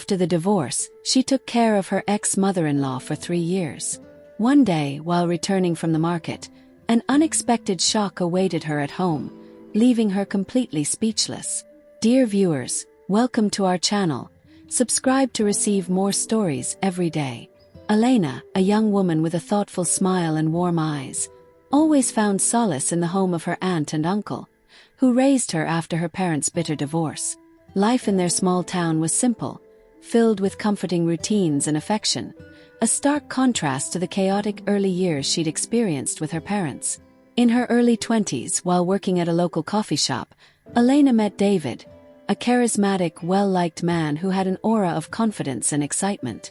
After the divorce, she took care of her ex-mother-in-law for 3 years. One day, while returning from the market, an unexpected shock awaited her at home, leaving her completely speechless. Dear viewers, welcome to our channel. Subscribe to receive more stories every day. Elena, a young woman with a thoughtful smile and warm eyes, always found solace in the home of her aunt and uncle, who raised her after her parents' bitter divorce. Life in their small town was simple, filled with comforting routines and affection, a stark contrast to the chaotic early years she'd experienced with her parents. In her early 20s, while working at a local coffee shop, Elena met David, a charismatic, well-liked man who had an aura of confidence and excitement.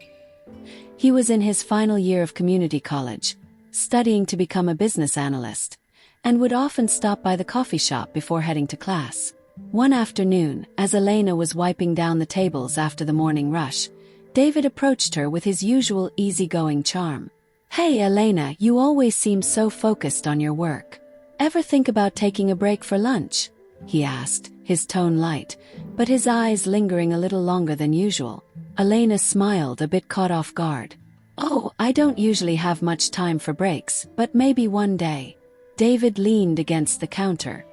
He was in his final year of community college, studying to become a business analyst, and would often stop by the coffee shop before heading to class. One afternoon, as Elena was wiping down the tables after the morning rush, David approached her with his usual easygoing charm. "Hey Elena, you always seem so focused on your work. Ever think about taking a break for lunch?" he asked, his tone light, but his eyes lingering a little longer than usual. Elena smiled, a bit caught off guard. "Oh, I don't usually have much time for breaks, but maybe one day." David leaned against the counter,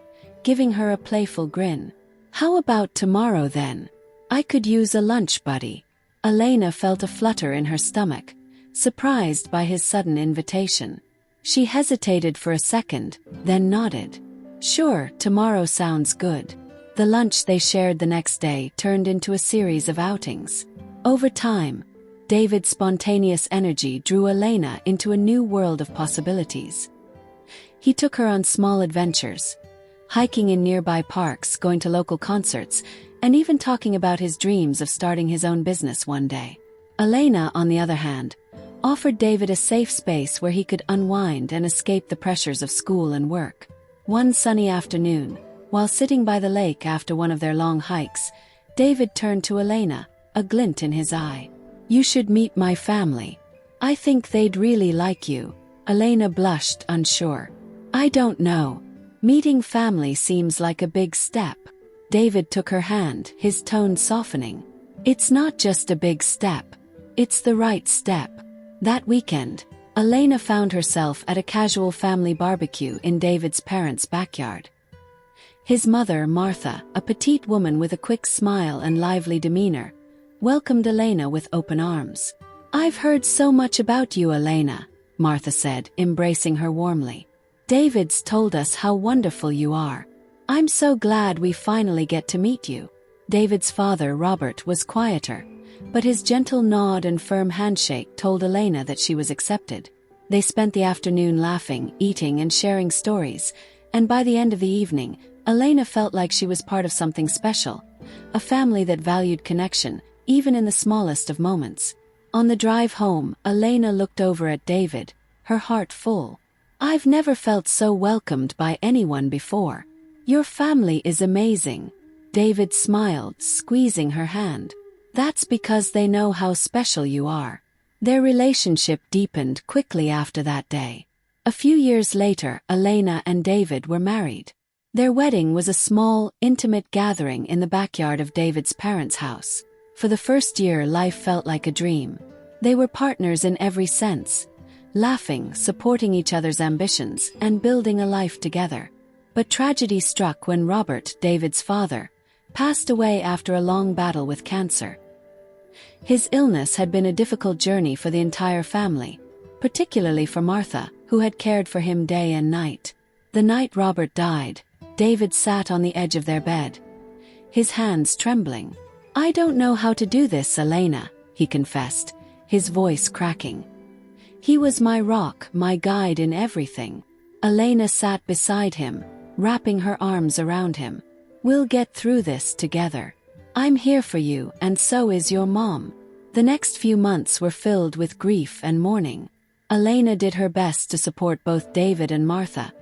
giving her a playful grin. "How about tomorrow then? I could use a lunch buddy." Elena felt a flutter in her stomach, surprised by his sudden invitation. She hesitated for a second, then nodded. "Sure, tomorrow sounds good." The lunch they shared the next day turned into a series of outings. Over time, David's spontaneous energy drew Elena into a new world of possibilities. He took her on small adventures, hiking in nearby parks, going to local concerts, and even talking about his dreams of starting his own business one day. Elena, on the other hand, offered David a safe space where he could unwind and escape the pressures of school and work. One sunny afternoon, while sitting by the lake after one of their long hikes, David turned to Elena, a glint in his eye. "You should meet my family. I think they'd really like you." Elena blushed, unsure. "I don't know. Meeting family seems like a big step." David took her hand, his tone softening. "It's not just a big step. It's the right step." That weekend, Elena found herself at a casual family barbecue in David's parents' backyard. His mother, Martha, a petite woman with a quick smile and lively demeanor, welcomed Elena with open arms. "I've heard so much about you, Elena," Martha said, embracing her warmly. "David's told us how wonderful you are. I'm so glad we finally get to meet you." David's father, Robert, was quieter, but his gentle nod and firm handshake told Elena that she was accepted. They spent the afternoon laughing, eating, and sharing stories, and by the end of the evening, Elena felt like she was part of something special, a family that valued connection, even in the smallest of moments. On the drive home, Elena looked over at David, her heart full. "I've never felt so welcomed by anyone before. Your family is amazing." David smiled, squeezing her hand. "That's because they know how special you are." Their relationship deepened quickly after that day. A few years later, Elena and David were married. Their wedding was a small, intimate gathering in the backyard of David's parents' house. For the first year, life felt like a dream. They were partners in every sense, laughing, supporting each other's ambitions, and building a life together. But tragedy struck when Robert, David's father, passed away after a long battle with cancer. His illness had been a difficult journey for the entire family, particularly for Martha, who had cared for him day and night. The night Robert died, David sat on the edge of their bed, his hands trembling. "I don't know how to do this, Elena," he confessed, his voice cracking. "He was my rock, my guide in everything." Elena sat beside him, wrapping her arms around him. "We'll get through this together. I'm here for you, and so is your mom." The next few months were filled with grief and mourning. Elena did her best to support both David and Martha,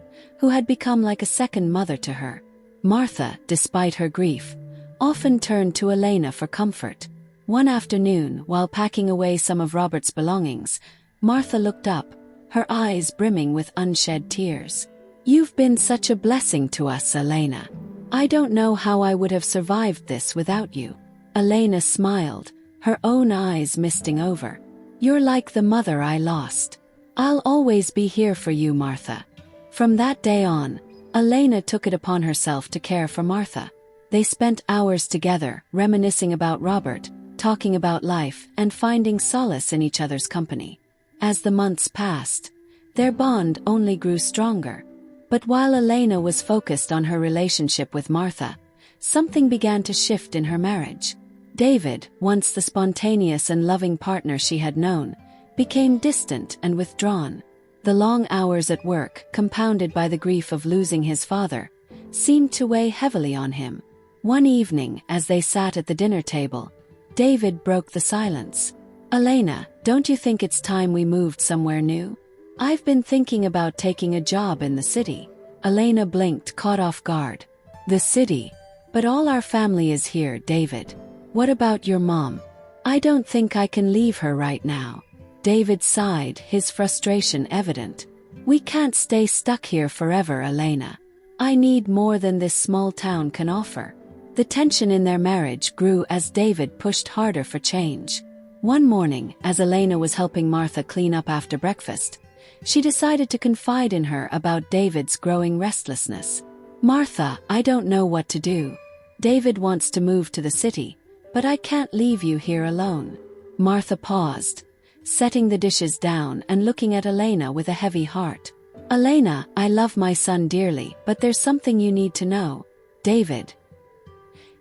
who had become like a second mother to her. Martha, despite her grief, often turned to Elena for comfort. One afternoon, while packing away some of Robert's belongings, Martha looked up, her eyes brimming with unshed tears. "You've been such a blessing to us, Elena. I don't know how I would have survived this without you." Elena smiled, her own eyes misting over. "You're like the mother I lost. I'll always be here for you, Martha." From that day on, Elena took it upon herself to care for Martha. They spent hours together, reminiscing about Robert, talking about life, and finding solace in each other's company. As the months passed, their bond only grew stronger. But while Elena was focused on her relationship with Martha, something began to shift in her marriage. David, once the spontaneous and loving partner she had known, became distant and withdrawn. The long hours at work, compounded by the grief of losing his father, seemed to weigh heavily on him. One evening, as they sat at the dinner table, David broke the silence. "Elena, don't you think it's time we moved somewhere new? I've been thinking about taking a job in the city." Elena blinked, caught off guard. "The city? But all our family is here, David. What about your mom?" "I don't think I can leave her right now." David sighed, his frustration evident. "We can't stay stuck here forever, Elena. I need more than this small town can offer." The tension in their marriage grew as David pushed harder for change. One morning, as Elena was helping Martha clean up after breakfast, she decided to confide in her about David's growing restlessness. "Martha, I don't know what to do. David wants to move to the city, but I can't leave you here alone." Martha paused, setting the dishes down and looking at Elena with a heavy heart. "Elena, I love my son dearly, but there's something you need to know. David.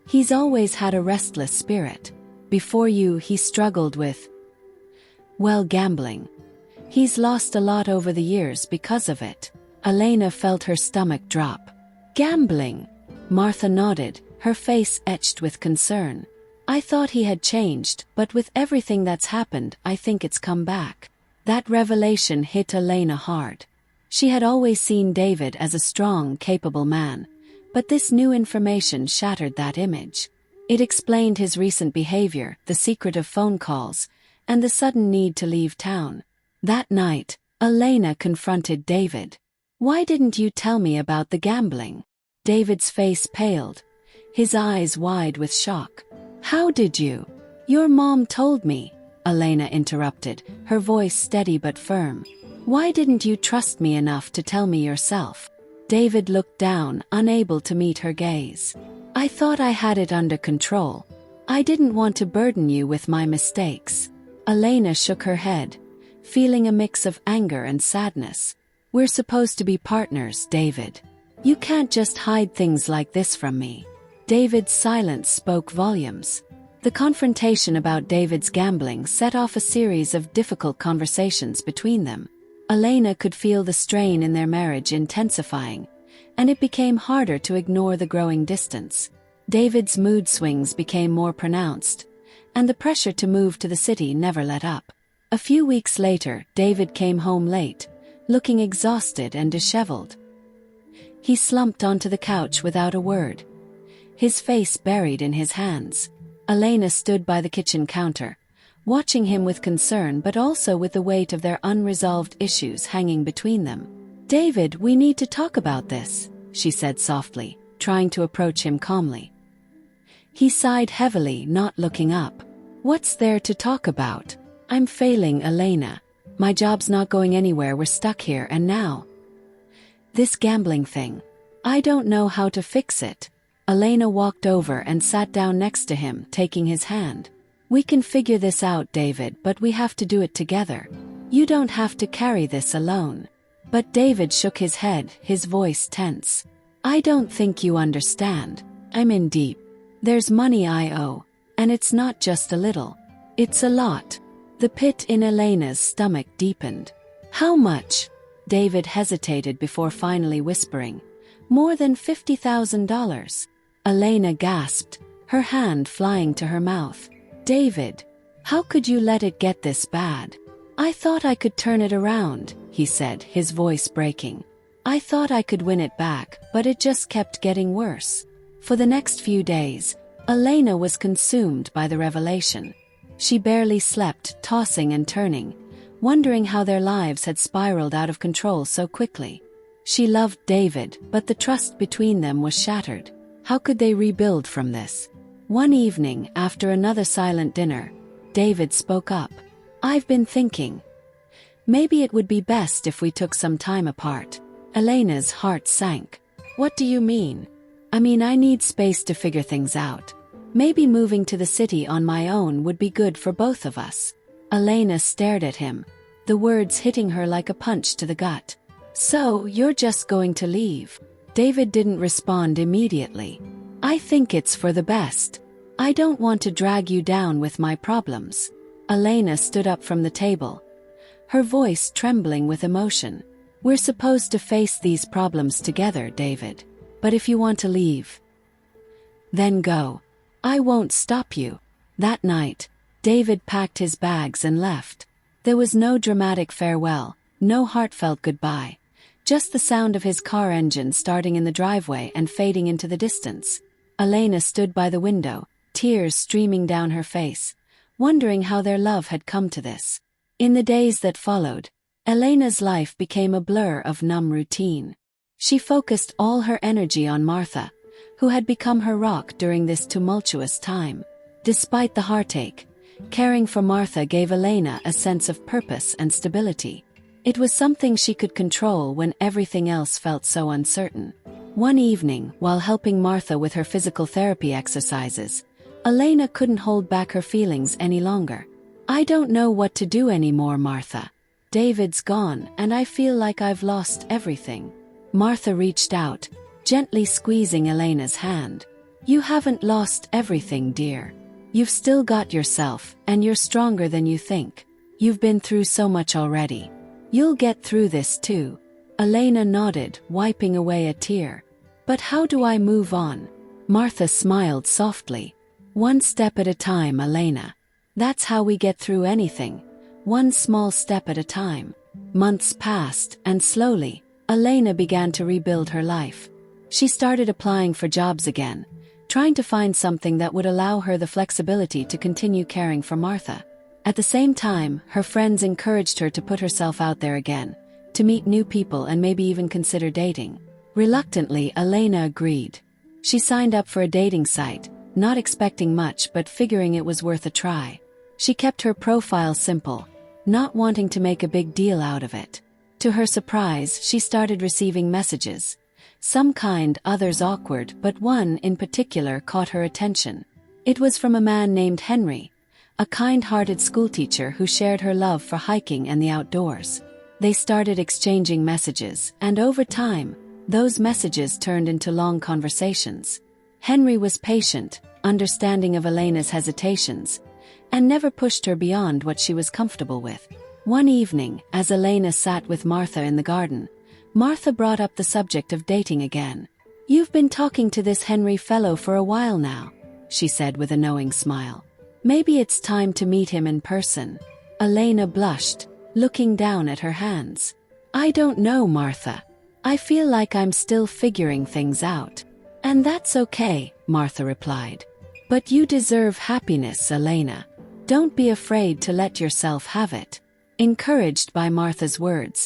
He's always had a restless spirit. Before you, he struggled with, well, gambling. He's lost a lot over the years because of it." Elena felt her stomach drop. "Gambling?" Martha nodded, her face etched with concern. "I thought he had changed, but with everything that's happened, I think it's come back." That revelation hit Elena hard. She had always seen David as a strong, capable man, but this new information shattered that image. It explained his recent behavior, the secretive phone calls, and the sudden need to leave town. That night, Elena confronted David. "Why didn't you tell me about the gambling?" David's face paled, his eyes wide with shock. "How did you?" "Your mom told me," Elena interrupted, her voice steady but firm. "Why didn't you trust me enough to tell me yourself?" David looked down, unable to meet her gaze. "I thought I had it under control. I didn't want to burden you with my mistakes." Elena shook her head, feeling a mix of anger and sadness. "We're supposed to be partners, David. You can't just hide things like this from me." David's silence spoke volumes. The confrontation about David's gambling set off a series of difficult conversations between them. Elena could feel the strain in their marriage intensifying, and it became harder to ignore the growing distance. David's mood swings became more pronounced, and the pressure to move to the city never let up. A few weeks later, David came home late, looking exhausted and disheveled. He slumped onto the couch without a word, his face buried in his hands. Elena stood by the kitchen counter, watching him with concern but also with the weight of their unresolved issues hanging between them. "David, we need to talk about this," she said softly, trying to approach him calmly. He sighed heavily, not looking up. "What's there to talk about? I'm failing, Elena. My job's not going anywhere, we're stuck here, and now this gambling thing. I don't know how to fix it." Elena walked over and sat down next to him, taking his hand. "We can figure this out, David, but we have to do it together. You don't have to carry this alone." But David shook his head, his voice tense. "I don't think you understand. I'm in deep. There's money I owe, and it's not just a little. It's a lot." The pit in Elena's stomach deepened. "How much?" David hesitated before finally whispering. "More than $50,000. Elena gasped, her hand flying to her mouth. "David, how could you let it get this bad?" "I thought I could turn it around," he said, his voice breaking. "I thought I could win it back, but it just kept getting worse." For the next few days, Elena was consumed by the revelation. She barely slept, tossing and turning, wondering how their lives had spiraled out of control so quickly. She loved David, but the trust between them was shattered. How could they rebuild from this? One evening, after another silent dinner, David spoke up. "I've been thinking. Maybe it would be best if we took some time apart." Elena's heart sank. "What do you mean?" "I mean, I need space to figure things out. Maybe moving to the city on my own would be good for both of us." Elena stared at him, the words hitting her like a punch to the gut. "So, you're just going to leave?" David didn't respond immediately. "I think it's for the best. I don't want to drag you down with my problems." Elena stood up from the table, her voice trembling with emotion. "We're supposed to face these problems together, David. But if you want to leave, then go. I won't stop you." That night, David packed his bags and left. There was no dramatic farewell, no heartfelt goodbye, just the sound of his car engine starting in the driveway and fading into the distance. Elena stood by the window, tears streaming down her face, wondering how their love had come to this. In the days that followed, Elena's life became a blur of numb routine. She focused all her energy on Martha, who had become her rock during this tumultuous time. Despite the heartache, caring for Martha gave Elena a sense of purpose and stability. It was something she could control when everything else felt so uncertain. One evening, while helping Martha with her physical therapy exercises, Elena couldn't hold back her feelings any longer. "I don't know what to do anymore, Martha. David's gone, and I feel like I've lost everything." Martha reached out, gently squeezing Elena's hand. "You haven't lost everything, dear. You've still got yourself, and you're stronger than you think. You've been through so much already. You'll get through this too." Elena nodded, wiping away a tear. "But how do I move on?" Martha smiled softly. "One step at a time, Elena. That's how we get through anything. One small step at a time." Months passed, and slowly, Elena began to rebuild her life. She started applying for jobs again, trying to find something that would allow her the flexibility to continue caring for Martha. At the same time, her friends encouraged her to put herself out there again, to meet new people and maybe even consider dating. Reluctantly, Elena agreed. She signed up for a dating site, not expecting much but figuring it was worth a try. She kept her profile simple, not wanting to make a big deal out of it. To her surprise, she started receiving messages. Some kind, others awkward, but one in particular caught her attention. It was from a man named Henry, a kind-hearted schoolteacher who shared her love for hiking and the outdoors. They started exchanging messages, and over time, those messages turned into long conversations. Henry was patient, understanding of Elena's hesitations, and never pushed her beyond what she was comfortable with. One evening, as Elena sat with Martha in the garden, Martha brought up the subject of dating again. "You've been talking to this Henry fellow for a while now," she said with a knowing smile. "Maybe it's time to meet him in person." Elena blushed, looking down at her hands. "I don't know, Martha. I feel like I'm still figuring things out." "And that's okay," Martha replied. "But you deserve happiness, Elena. Don't be afraid to let yourself have it." Encouraged by Martha's words,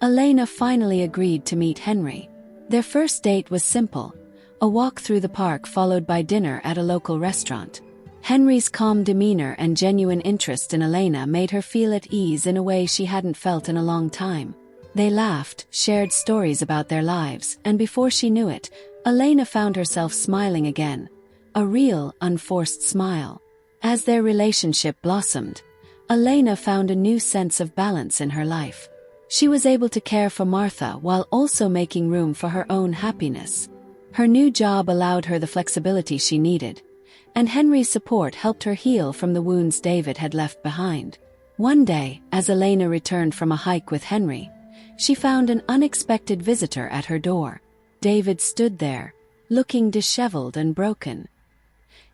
Elena finally agreed to meet Henry. Their first date was simple, a walk through the park followed by dinner at a local restaurant. Henry's calm demeanor and genuine interest in Elena made her feel at ease in a way she hadn't felt in a long time. They laughed, shared stories about their lives, and before she knew it, Elena found herself smiling again, a real, unforced smile. As their relationship blossomed, Elena found a new sense of balance in her life. She was able to care for Martha while also making room for her own happiness. Her new job allowed her the flexibility she needed, and Henry's support helped her heal from the wounds David had left behind. One day, as Elena returned from a hike with Henry, she found an unexpected visitor at her door. David stood there, looking disheveled and broken.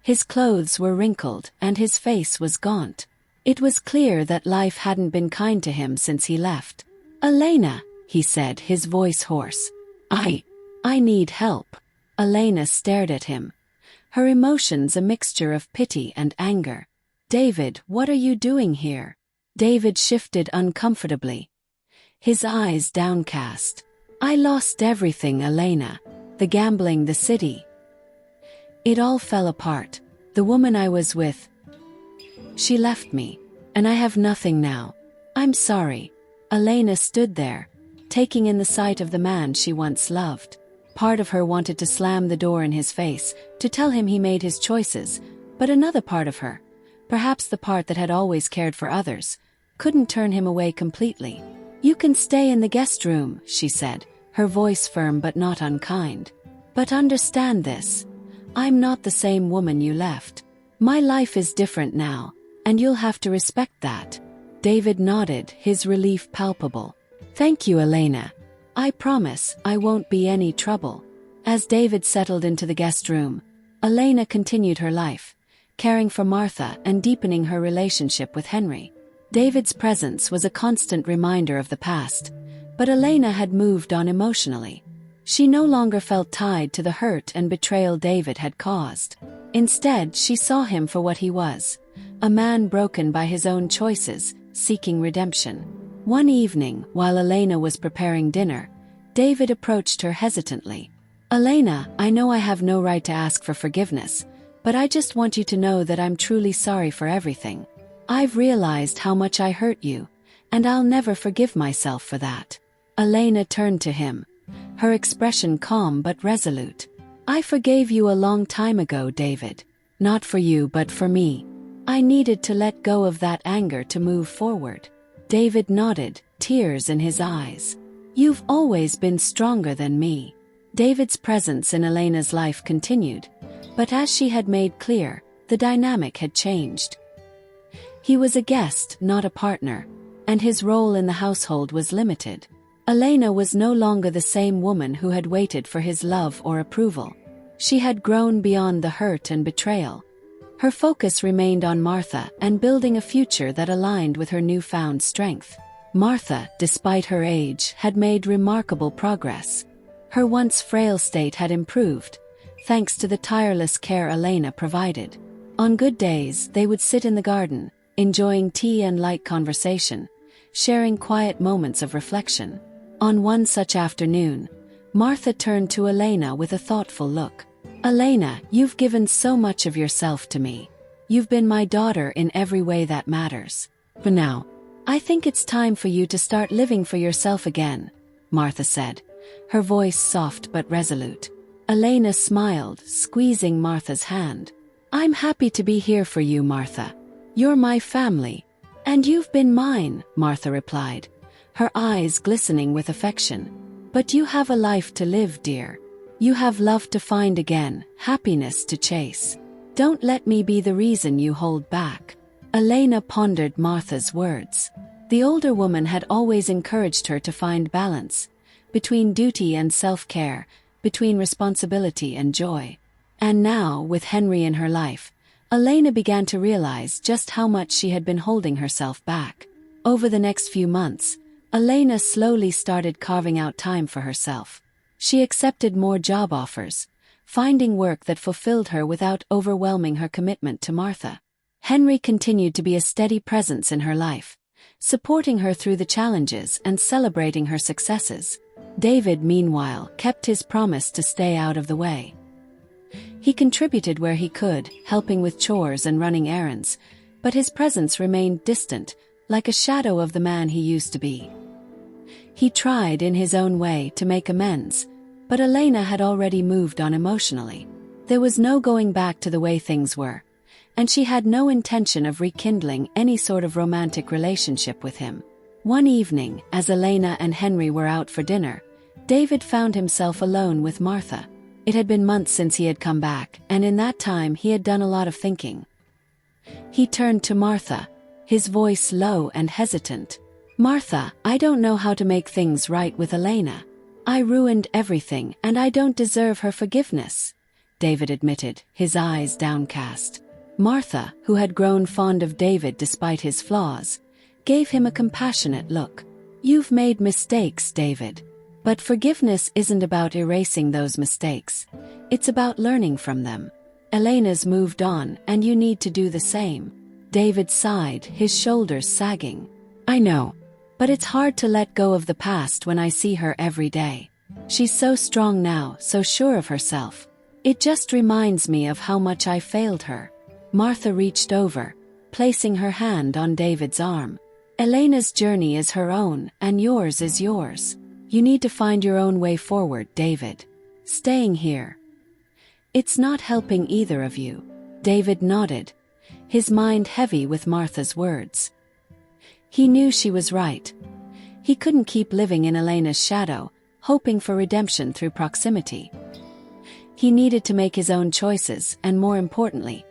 His clothes were wrinkled, and his face was gaunt. It was clear that life hadn't been kind to him since he left. "Elena," he said, his voice hoarse. I need help." Elena stared at him, her emotions a mixture of pity and anger. "David, what are you doing here?" David shifted uncomfortably, his eyes downcast. "I lost everything, Elena. The gambling, the city. It all fell apart. The woman I was with, She left me, and I have nothing now. I'm sorry." Elena stood there, taking in the sight of the man she once loved. Part of her wanted to slam the door in his face, to tell him he made his choices, but another part of her, perhaps the part that had always cared for others, couldn't turn him away completely. "You can stay in the guest room," she said, her voice firm but not unkind. "But understand this. I'm not the same woman you left. My life is different now, and you'll have to respect that." David nodded, his relief palpable. "Thank you, Elena. I promise I won't be any trouble." As David settled into the guest room, Elena continued her life, caring for Martha and deepening her relationship with Henry. David's presence was a constant reminder of the past, but Elena had moved on emotionally. She no longer felt tied to the hurt and betrayal David had caused. Instead, she saw him for what he was, a man broken by his own choices, seeking redemption. One evening, while Elena was preparing dinner, David approached her hesitantly. "Elena, I know I have no right to ask for forgiveness, but I just want you to know that I'm truly sorry for everything. I've realized how much I hurt you, and I'll never forgive myself for that." Elena turned to him, her expression calm but resolute. "I forgave you a long time ago, David. Not for you but for me. I needed to let go of that anger to move forward." David nodded, tears in his eyes. "You've always been stronger than me." David's presence in Elena's life continued, but as she had made clear, the dynamic had changed. He was a guest, not a partner, and his role in the household was limited. Elena was no longer the same woman who had waited for his love or approval. She had grown beyond the hurt and betrayal. Her focus remained on Martha and building a future that aligned with her newfound strength. Martha, despite her age, had made remarkable progress. Her once frail state had improved, thanks to the tireless care Elena provided. On good days, they would sit in the garden, enjoying tea and light conversation, sharing quiet moments of reflection. On one such afternoon, Martha turned to Elena with a thoughtful look. "Elena, you've given so much of yourself to me. You've been my daughter in every way that matters. But now, I think it's time for you to start living for yourself again," Martha said, her voice soft but resolute. Elena smiled, squeezing Martha's hand. "I'm happy to be here for you, Martha. You're my family. And you've been mine," Martha replied, her eyes glistening with affection. "But you have a life to live, dear. You have love to find again, happiness to chase. Don't let me be the reason you hold back." Elena pondered Martha's words. The older woman had always encouraged her to find balance, between duty and self-care, between responsibility and joy. And now, with Henry in her life, Elena began to realize just how much she had been holding herself back. Over the next few months, Elena slowly started carving out time for herself. She accepted more job offers, finding work that fulfilled her without overwhelming her commitment to Martha. Henry continued to be a steady presence in her life, supporting her through the challenges and celebrating her successes. David, meanwhile, kept his promise to stay out of the way. He contributed where he could, helping with chores and running errands, but his presence remained distant, like a shadow of the man he used to be. He tried in his own way to make amends, but Elena had already moved on emotionally. There was no going back to the way things were, and she had no intention of rekindling any sort of romantic relationship with him. One evening, as Elena and Henry were out for dinner, David found himself alone with Martha. It had been months since he had come back, and in that time he had done a lot of thinking. He turned to Martha, his voice low and hesitant. "Martha, I don't know how to make things right with Elena. I ruined everything and I don't deserve her forgiveness," David admitted, his eyes downcast. Martha, who had grown fond of David despite his flaws, gave him a compassionate look. "You've made mistakes, David. But forgiveness isn't about erasing those mistakes. It's about learning from them. Elena's moved on and you need to do the same." David sighed, his shoulders sagging. "I know. But it's hard to let go of the past when I see her every day. She's so strong now, so sure of herself. It just reminds me of how much I failed her." Martha reached over, placing her hand on David's arm. Elena's journey is her own, and yours is yours. You need to find your own way forward, David. Staying here, it's not helping either of you. David nodded, his mind heavy with Martha's words. He knew she was right. He couldn't keep living in Elena's shadow, hoping for redemption through proximity. He needed to make his own choices, and more importantly,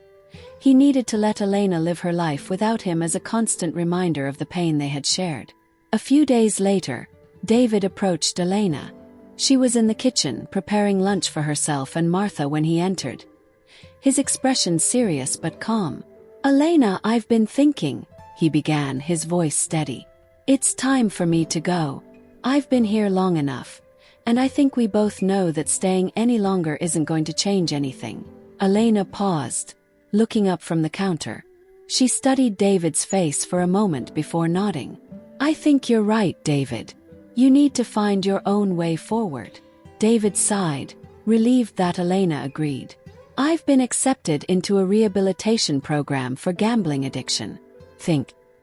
he needed to let Elena live her life without him as a constant reminder of the pain they had shared. A few days later, David approached Elena. She was in the kitchen, preparing lunch for herself and Martha when he entered. His expression serious but calm. "Elena, I've been thinking," he began, his voice steady. "It's time for me to go. I've been here long enough, and I think we both know that staying any longer isn't going to change anything." Elena paused, looking up from the counter. She studied David's face for a moment before nodding. "I think you're right, David. You need to find your own way forward." David sighed, relieved that Elena agreed. "I've been accepted into a rehabilitation program for gambling addiction.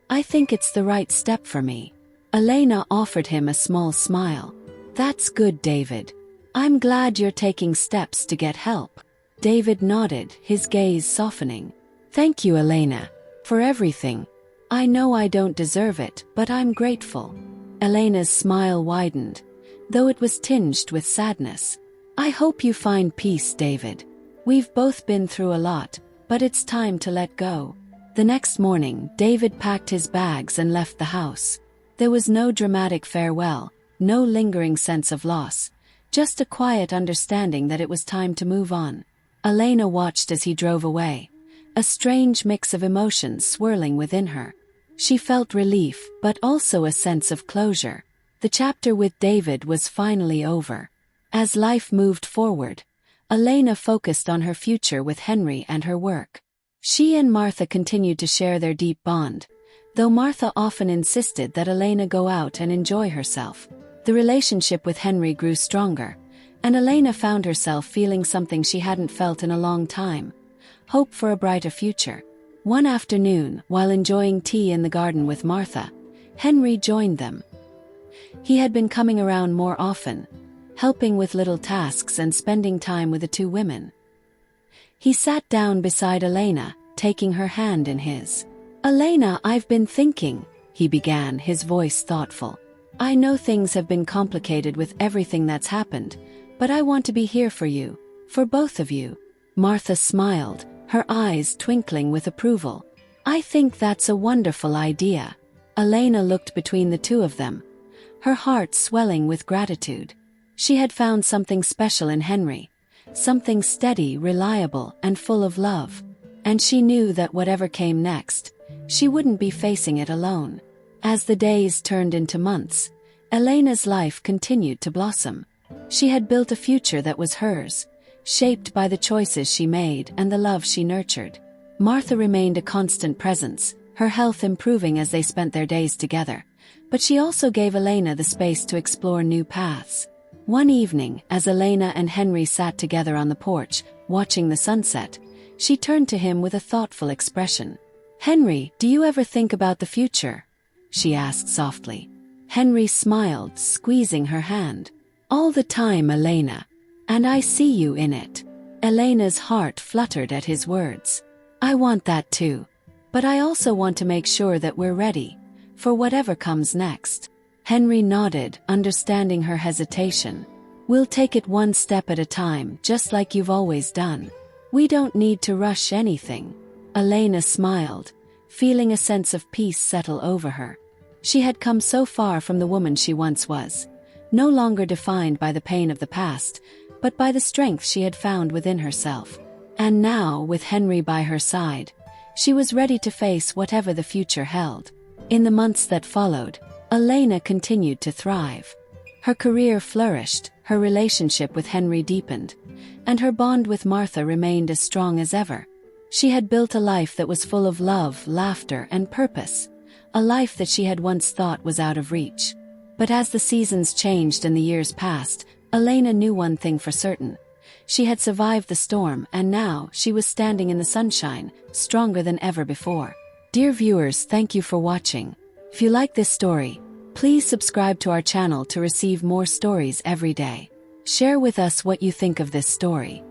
I think it's the right step for me." Elena offered him a small smile. "That's good, David. I'm glad you're taking steps to get help." David nodded, his gaze softening. "Thank you, Elena, for everything. I know I don't deserve it, but I'm grateful." Elena's smile widened, though it was tinged with sadness. "I hope you find peace, David. We've both been through a lot, but it's time to let go." The next morning, David packed his bags and left the house. There was no dramatic farewell, no lingering sense of loss, just a quiet understanding that it was time to move on. Elena watched as he drove away, a strange mix of emotions swirling within her. She felt relief, but also a sense of closure. The chapter with David was finally over. As life moved forward, Elena focused on her future with Henry and her work. She and Martha continued to share their deep bond, though Martha often insisted that Elena go out and enjoy herself. The relationship with Henry grew stronger, and Elena found herself feeling something she hadn't felt in a long time: hope for a brighter future. One afternoon, while enjoying tea in the garden with Martha, Henry joined them. He had been coming around more often, helping with little tasks and spending time with the two women. He sat down beside Elena, taking her hand in his. "Elena, I've been thinking," he began, his voice thoughtful. "I know things have been complicated with everything that's happened, but I want to be here for you, for both of you." Martha smiled, her eyes twinkling with approval. "I think that's a wonderful idea." Elena looked between the two of them, her heart swelling with gratitude. She had found something special in Henry, something steady, reliable, and full of love. And she knew that whatever came next, she wouldn't be facing it alone. As the days turned into months, Elena's life continued to blossom. She had built a future that was hers, shaped by the choices she made and the love she nurtured. Martha remained a constant presence, her health improving as they spent their days together, but she also gave Elena the space to explore new paths. One evening, as Elena and Henry sat together on the porch, watching the sunset, she turned to him with a thoughtful expression. "Henry, do you ever think about the future?" she asked softly. Henry smiled, squeezing her hand. "All the time, Elena. And I see you in it." Elena's heart fluttered at his words. "I want that too. But I also want to make sure that we're ready for whatever comes next." Henry nodded, understanding her hesitation. "We'll take it one step at a time, just like you've always done. We don't need to rush anything." Elena smiled, feeling a sense of peace settle over her. She had come so far from the woman she once was, no longer defined by the pain of the past, but by the strength she had found within herself. And now, with Henry by her side, she was ready to face whatever the future held. In the months that followed, Elena continued to thrive. Her career flourished, her relationship with Henry deepened, and her bond with Martha remained as strong as ever. She had built a life that was full of love, laughter, and purpose, a life that she had once thought was out of reach. But as the seasons changed and the years passed, Elena knew one thing for certain. She had survived the storm, and now she was standing in the sunshine, stronger than ever before. Dear viewers, thank you for watching. If you like this story, please subscribe to our channel to receive more stories every day. Share with us what you think of this story.